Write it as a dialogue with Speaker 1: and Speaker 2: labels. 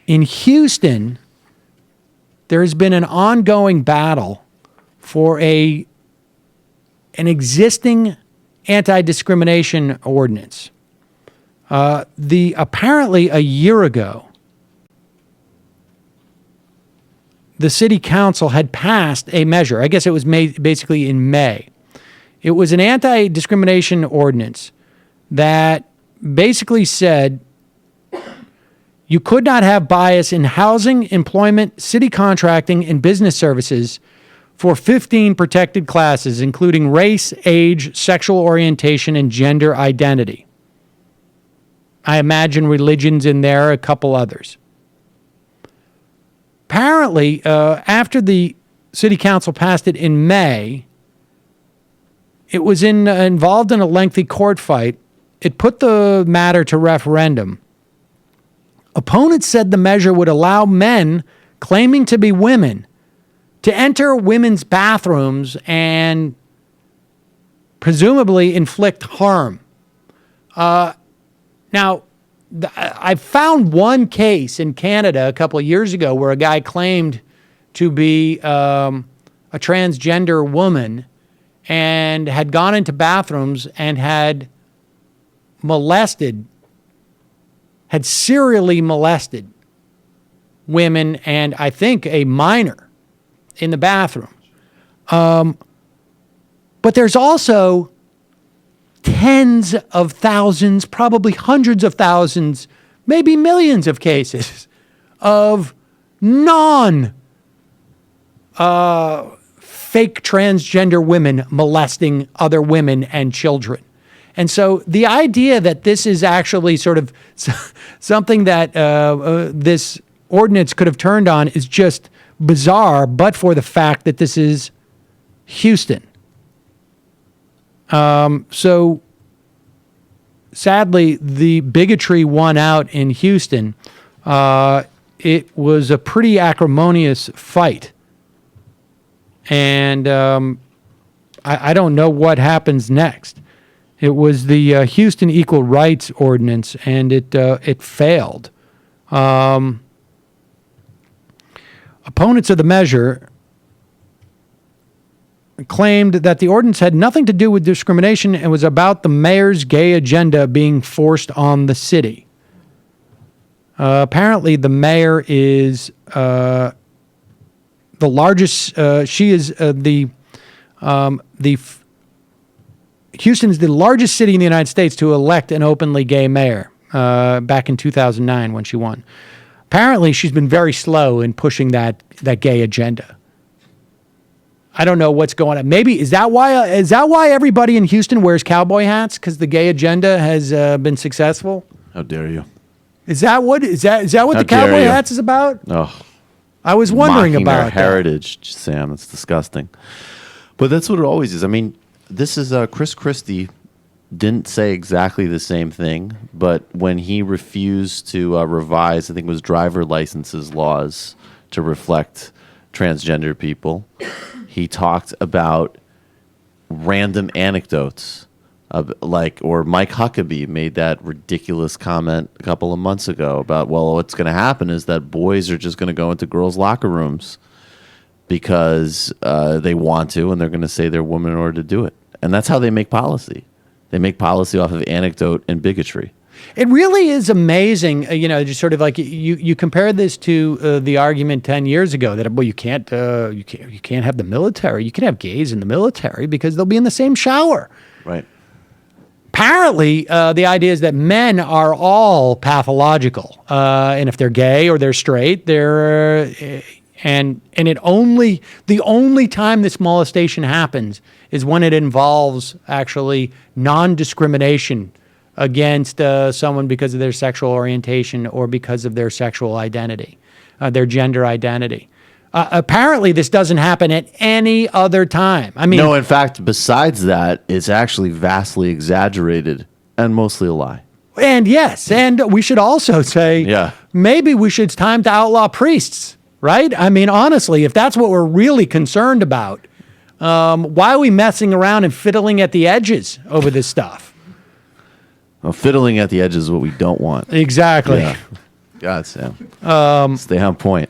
Speaker 1: In Houston, there has been an ongoing battle for an existing anti-discrimination ordinance. Apparently a year ago, the city council had passed a measure. I guess it was made basically in May. It was an anti-discrimination ordinance that basically said you could not have bias in housing, employment, city contracting, and business services for 15 protected classes, including race, age, sexual orientation, and gender identity. I imagine religion's in there, a couple others. Apparently, after the city council passed it in May, it was involved in a lengthy court fight. It put the matter to referendum. Opponents said the measure would allow men claiming to be women to enter women's bathrooms and presumably inflict harm. Now, I found one case in Canada a couple of years ago where a guy claimed to be a transgender woman and had gone into bathrooms and had serially molested women and I think a minor in the bathroom. But there's also tens of thousands, probably hundreds of thousands, maybe millions of cases of fake transgender women molesting other women and children. And so the idea that this is actually sort of something that this ordinance could have turned on is just bizarre, but for the fact that this is Houston. So sadly, the bigotry won out in Houston. It was a pretty acrimonious fight. And I don't know what happens next. It was the Houston Equal Rights Ordinance, and it failed. Opponents of the measure claimed that the ordinance had nothing to do with discrimination and was about the mayor's gay agenda being forced on the city. Apparently, the mayor is the largest. She is Houston is the largest city in the United States to elect an openly gay mayor back in 2009 when she won. Apparently, she's been very slow in pushing that gay agenda. I don't know what's going on. Maybe is that why everybody in Houston wears cowboy hats, because the gay agenda has been successful?
Speaker 2: How dare you?
Speaker 1: Is that what the cowboy hats is about?
Speaker 2: Oh,
Speaker 1: I was wondering
Speaker 2: mocking
Speaker 1: about
Speaker 2: their heritage, Sam. It's disgusting. But that's what it always is. I mean, this is Chris Christie didn't say exactly the same thing, but when he refused to revise, I think it was driver licenses laws to reflect transgender people, he talked about random anecdotes. Or Mike Huckabee made that ridiculous comment a couple of months ago about, well, what's going to happen is that boys are just going to go into girls' locker rooms because they want to, and they're going to say they're women in order to do it. And that's how they make policy. They make policy off of anecdote and bigotry.
Speaker 1: It really is amazing, just sort of like you compare this to the argument 10 years ago that, well, you can't have the military. You can have gays in the military because they'll be in the same shower.
Speaker 2: Right.
Speaker 1: Apparently, the idea is that men are all pathological, and if they're gay or they're straight, they're and the only time this molestation happens is when it involves actually non-discrimination against someone because of their sexual orientation or because of their sexual identity, their gender identity. Apparently, this doesn't happen at any other time. I mean,
Speaker 2: no, in fact, besides that, it's actually vastly exaggerated and mostly a lie.
Speaker 1: And yes, and we should also say, maybe it's time to outlaw priests, right? I mean, honestly, if that's what we're really concerned about, why are we messing around and fiddling at the edges over this stuff?
Speaker 2: Well, fiddling at the edges is what we don't want.
Speaker 1: Exactly.
Speaker 2: Yeah. God, Sam. Stay on point.